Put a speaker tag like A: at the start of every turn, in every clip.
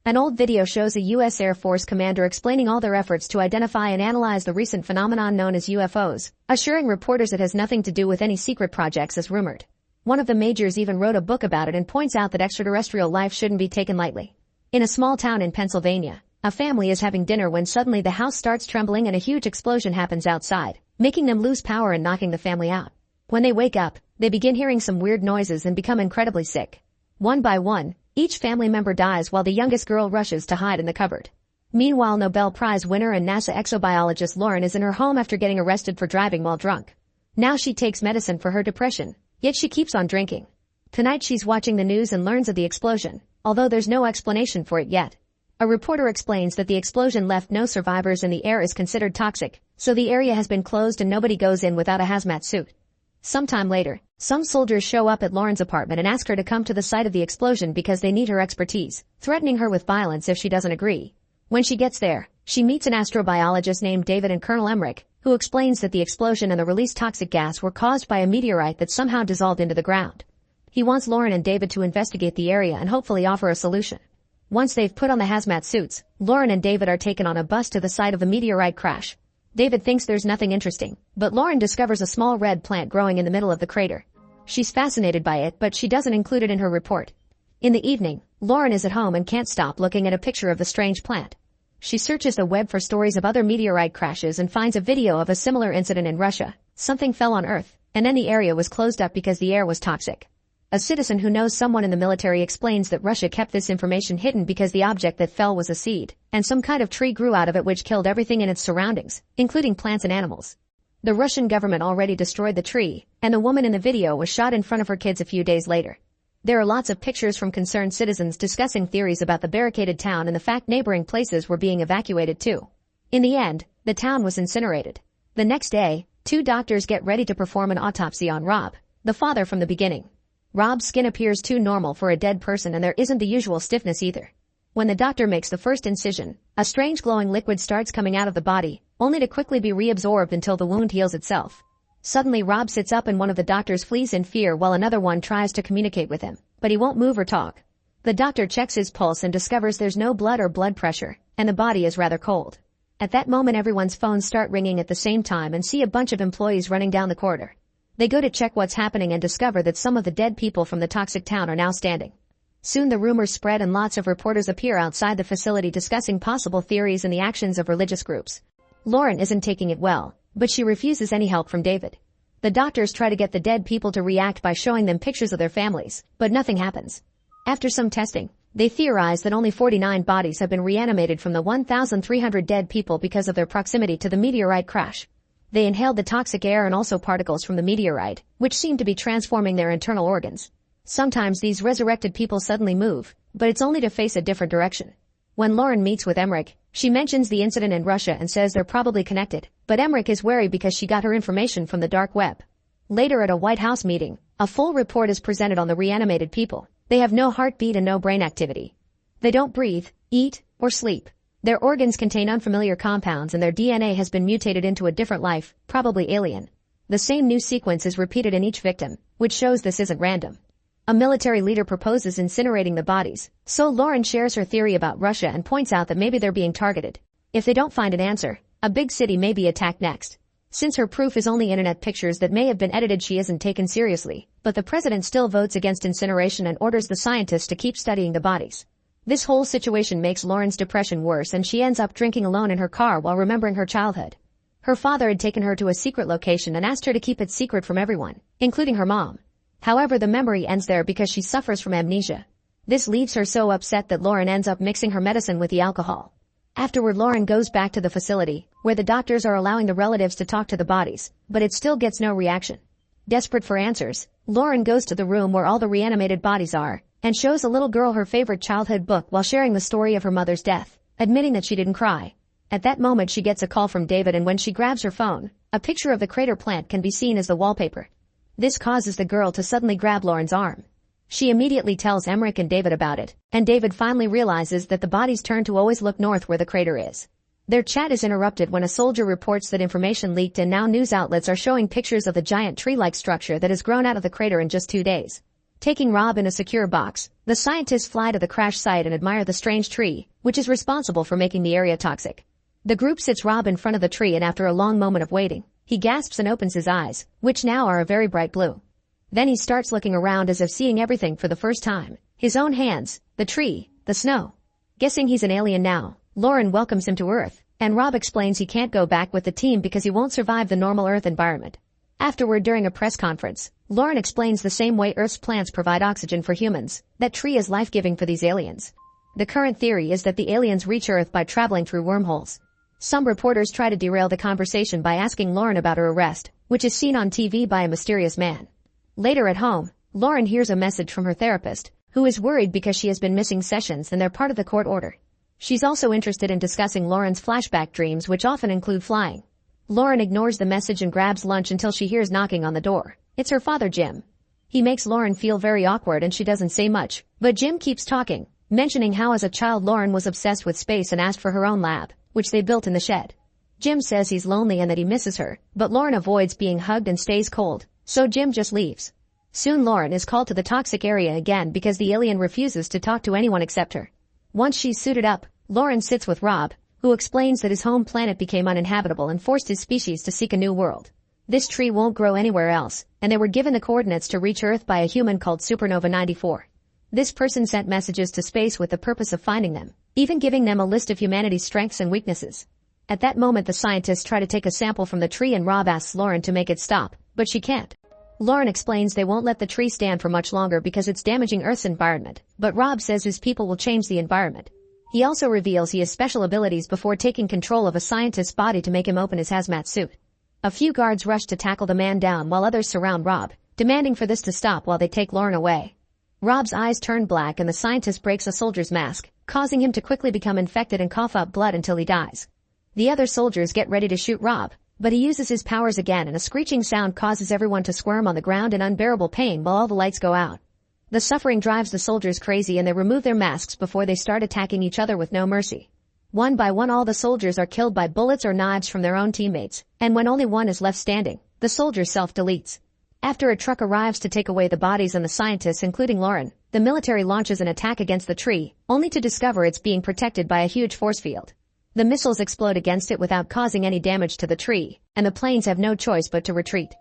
A: An old video shows a U.S. Air Force commander explaining all their efforts to identify and analyze the recent phenomenon known as UFOs, assuring reporters it has nothing to do with any secret projects as rumored. One of the majors even wrote a book about it and points out that extraterrestrial life shouldn't be taken lightly. In a small town in Pennsylvania, a family is having dinner when suddenly the house starts trembling and a huge explosion happens outside, making them lose power and knocking the family out. When they wake up, they begin hearing some weird noises and become incredibly sick. One by one, each family member dies while the youngest girl rushes to hide in the cupboard. Meanwhile, Nobel Prize winner and NASA exobiologist Lauren is in her home after getting arrested for driving while drunk. Now she takes medicine for her depression, yet she keeps on drinking. Tonight she's watching the news and learns of the explosion, although there's no explanation for it yet. A reporter explains that the explosion left no survivors and the air is considered toxic, so the area has been closed and nobody goes in without a hazmat suit. Sometime later, some soldiers show up at Lauren's apartment and ask her to come to the site of the explosion because they need her expertise, threatening her with violence if she doesn't agree. When she gets there, she meets an astrobiologist named David and Colonel Emmerich, who explains that the explosion and the released toxic gas were caused by a meteorite that somehow dissolved into the ground. He wants Lauren and David to investigate the area and hopefully offer a solution. Once they've put on the hazmat suits, Lauren and David are taken on a bus to the site of the meteorite crash. David thinks there's nothing interesting, but Lauren discovers a small red plant growing in the middle of the crater. She's fascinated by it, but she doesn't include it in her report. In the evening, Lauren is at home and can't stop looking at a picture of the strange plant. She searches the web for stories of other meteorite crashes and finds a video of a similar incident in Russia. Something fell on Earth, and then the area was closed up because the air was toxic. A citizen who knows someone in the military explains that Russia kept this information hidden because the object that fell was a seed, and some kind of tree grew out of it which killed everything in its surroundings, including plants and animals. The Russian government already destroyed the tree, and the woman in the video was shot in front of her kids a few days later. There are lots of pictures from concerned citizens discussing theories about the barricaded town and the fact neighboring places were being evacuated too. In the end, the town was incinerated. The next day, 2 doctors get ready to perform an autopsy on Rob, the father from the beginning. Rob's skin appears too normal for a dead person and there isn't the usual stiffness either. When the doctor makes the first incision, a strange glowing liquid starts coming out of the body, only to quickly be reabsorbed until the wound heals itself. Suddenly Rob sits up and one of the doctors flees in fear while another one tries to communicate with him, but he won't move or talk. The doctor checks his pulse and discovers there's no blood or blood pressure, and the body is rather cold. At that moment everyone's phones start ringing at the same time and see a bunch of employees running down the corridor. They go to check what's happening and discover that some of the dead people from the toxic town are now standing. Soon the rumors spread and lots of reporters appear outside the facility discussing possible theories and the actions of religious groups. Lauren isn't taking it well, but she refuses any help from David. The doctors try to get the dead people to react by showing them pictures of their families, but nothing happens. After some testing, they theorize that only 49 bodies have been reanimated from the 1,300 dead people because of their proximity to the meteorite crash. They inhaled the toxic air and also particles from the meteorite, which seemed to be transforming their internal organs. Sometimes these resurrected people suddenly move, but it's only to face a different direction. When Lauren meets with Emmerich, she mentions the incident in Russia and says they're probably connected, but Emmerich is wary because she got her information from the dark web. Later at a White House meeting, a full report is presented on the reanimated people. They have no heartbeat and no brain activity. They don't breathe, eat, or sleep. Their organs contain unfamiliar compounds and their DNA has been mutated into a different life, probably alien. The same new sequence is repeated in each victim, which shows this isn't random. A military leader proposes incinerating the bodies, so Lauren shares her theory about Russia and points out that maybe they're being targeted. If they don't find an answer, a big city may be attacked next. Since her proof is only internet pictures that may have been edited, she isn't taken seriously, but the president still votes against incineration and orders the scientists to keep studying the bodies. This whole situation makes Lauren's depression worse and she ends up drinking alone in her car while remembering her childhood. Her father had taken her to a secret location and asked her to keep it secret from everyone, including her mom. However, the memory ends there because she suffers from amnesia. This leaves her so upset that Lauren ends up mixing her medicine with the alcohol. Afterward, Lauren goes back to the facility, where the doctors are allowing the relatives to talk to the bodies, but it still gets no reaction. Desperate for answers, Lauren goes to the room where all the reanimated bodies are, and shows a little girl her favorite childhood book while sharing the story of her mother's death, admitting that she didn't cry. At that moment she gets a call from David, and when she grabs her phone, a picture of the crater plant can be seen as the wallpaper. This causes the girl to suddenly grab Lauren's arm. She immediately tells Emmerich and David about it, and David finally realizes that the bodies turn to always look north where the crater is. Their chat is interrupted when a soldier reports that information leaked and now news outlets are showing pictures of the giant tree-like structure that has grown out of the crater in just 2 days. Taking Rob in a secure box, the scientists fly to the crash site and admire the strange tree, which is responsible for making the area toxic. The group sits Rob in front of the tree, and after a long moment of waiting, he gasps and opens his eyes, which now are a very bright blue. Then he starts looking around as if seeing everything for the first time. His own hands, the tree, the snow. Guessing he's an alien now, Lauren welcomes him to Earth, and Rob explains he can't go back with the team because he won't survive the normal Earth environment. Afterward, during a press conference, Lauren explains the same way Earth's plants provide oxygen for humans, that tree is life-giving for these aliens. The current theory is that the aliens reach Earth by traveling through wormholes. Some reporters try to derail the conversation by asking Lauren about her arrest, which is seen on TV by a mysterious man. Later at home, Lauren hears a message from her therapist, who is worried because she has been missing sessions and they're part of the court order. She's also interested in discussing Lauren's flashback dreams, which often include flying. Lauren ignores the message and grabs lunch until she hears knocking on the door. It's her father, Jim. He makes Lauren feel very awkward and she doesn't say much, but Jim keeps talking, mentioning how as a child Lauren was obsessed with space and asked for her own lab, which they built in the shed. Jim says he's lonely and that he misses her, but Lauren avoids being hugged and stays cold, so Jim just leaves. Soon Lauren is called to the toxic area again because the alien refuses to talk to anyone except her. Once she's suited up, Lauren sits with Rob, who explains that his home planet became uninhabitable and forced his species to seek a new world. This tree won't grow anywhere else, and they were given the coordinates to reach Earth by a human called Supernova 94. This person sent messages to space with the purpose of finding them, even giving them a list of humanity's strengths and weaknesses. At that moment, the scientists try to take a sample from the tree and Rob asks Lauren to make it stop, but she can't. Lauren explains they won't let the tree stand for much longer because it's damaging Earth's environment, but Rob says his people will change the environment. He also reveals he has special abilities before taking control of a scientist's body to make him open his hazmat suit. A few guards rush to tackle the man down while others surround Rob, demanding for this to stop while they take Lauren away. Rob's eyes turn black and the scientist breaks a soldier's mask, causing him to quickly become infected and cough up blood until he dies. The other soldiers get ready to shoot Rob, but he uses his powers again and a screeching sound causes everyone to squirm on the ground in unbearable pain while all the lights go out. The suffering drives the soldiers crazy and they remove their masks before they start attacking each other with no mercy. One by one all the soldiers are killed by bullets or knives from their own teammates, and when only one is left standing, the soldier self-deletes. After a truck arrives to take away the bodies and the scientists including Lauren, the military launches an attack against the tree, only to discover it's being protected by a huge force field. The missiles explode against it without causing any damage to the tree, and the planes have no choice but to retreat.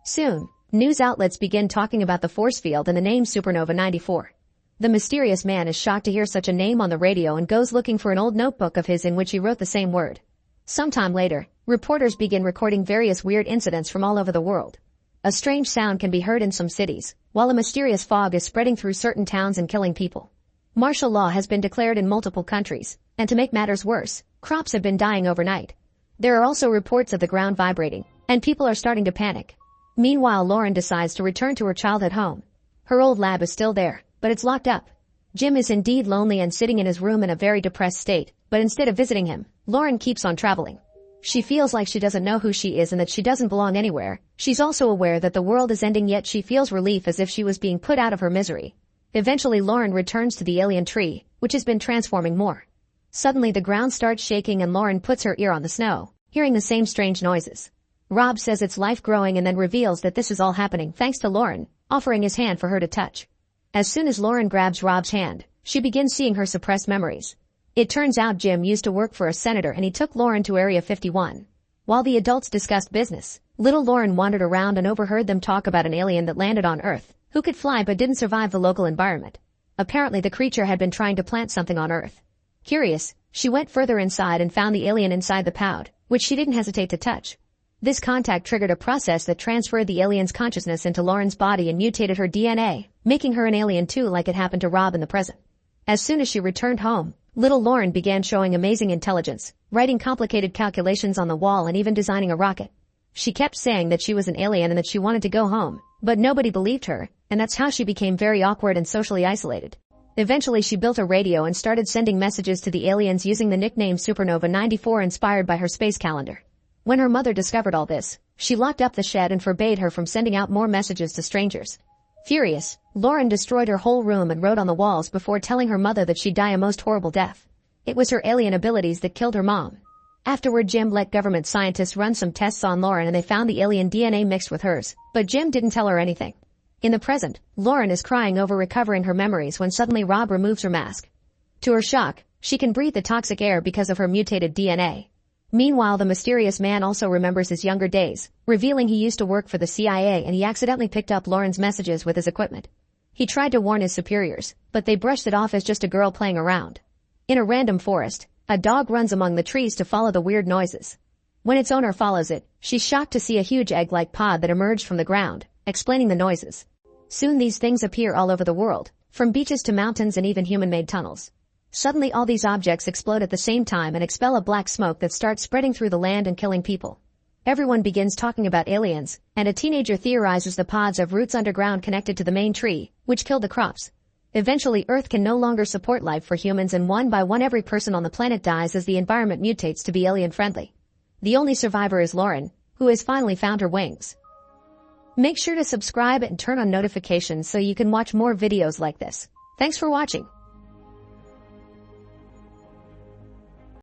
A: Soon, news outlets begin talking about the force field and the name Supernova 94. The mysterious man is shocked to hear such a name on the radio and goes looking for an old notebook of his in which he wrote the same word. Sometime later, reporters begin recording various weird incidents from all over the world. A strange sound can be heard in some cities, while a mysterious fog is spreading through certain towns and killing people. Martial law has been declared in multiple countries, and to make matters worse, crops have been dying overnight. There are also reports of the ground vibrating, and people are starting to panic. Meanwhile, Lauren decides to return to her childhood home. Her old lab is still there, but it's locked up. Jim is indeed lonely and sitting in his room in a very depressed state, but instead of visiting him, Lauren keeps on traveling. She feels like she doesn't know who she is and that she doesn't belong anywhere. She's also aware that the world is ending, yet she feels relief as if she was being put out of her misery. Eventually Lauren returns to the alien tree, which has been transforming more. Suddenly the ground starts shaking and Lauren puts her ear on the snow, hearing the same strange noises. Rob says it's life growing and then reveals that this is all happening thanks to Lauren, offering his hand for her to touch. As soon as Lauren grabs Rob's hand, she begins seeing her suppressed memories. It turns out Jim used to work for a senator and he took Lauren to Area 51. While the adults discussed business, little Lauren wandered around and overheard them talk about an alien that landed on Earth, who could fly but didn't survive the local environment. Apparently the creature had been trying to plant something on Earth. Curious, she went further inside and found the alien inside the pod, which she didn't hesitate to touch. This contact triggered a process that transferred the alien's consciousness into Lauren's body and mutated her DNA, making her an alien too, like it happened to Rob in the present. As soon as she returned home, little Lauren began showing amazing intelligence, writing complicated calculations on the wall and even designing a rocket. She kept saying that she was an alien and that she wanted to go home, but nobody believed her, and that's how she became very awkward and socially isolated. Eventually she built a radio and started sending messages to the aliens using the nickname Supernova 94 inspired by her space calendar. When her mother discovered all this, she locked up the shed and forbade her from sending out more messages to strangers. Furious, Lauren destroyed her whole room and wrote on the walls before telling her mother that she'd die a most horrible death. It was her alien abilities that killed her mom. Afterward, Jim let government scientists run some tests on Lauren and they found the alien DNA mixed with hers, but Jim didn't tell her anything. In the present, Lauren is crying over recovering her memories when suddenly Rob removes her mask. To her shock, she can breathe the toxic air because of her mutated DNA. Meanwhile, the mysterious man also remembers his younger days, revealing he used to work for the CIA and he accidentally picked up Lauren's messages with his equipment. He tried to warn his superiors, but they brushed it off as just a girl playing around. In a random forest, a dog runs among the trees to follow the weird noises. When its owner follows it, she's shocked to see a huge egg-like pod that emerged from the ground, explaining the noises. Soon these things appear all over the world, from beaches to mountains and even human-made tunnels. Suddenly all these objects explode at the same time and expel a black smoke that starts spreading through the land and killing people. Everyone begins talking about aliens, and a teenager theorizes the pods have roots underground connected to the main tree, which killed the crops. Eventually Earth can no longer support life for humans and one by one every person on the planet dies as the environment mutates to be alien-friendly. The only survivor is Lauren, who has finally found her wings. Make sure to subscribe and turn on notifications so you can watch more videos like this. Thanks for watching.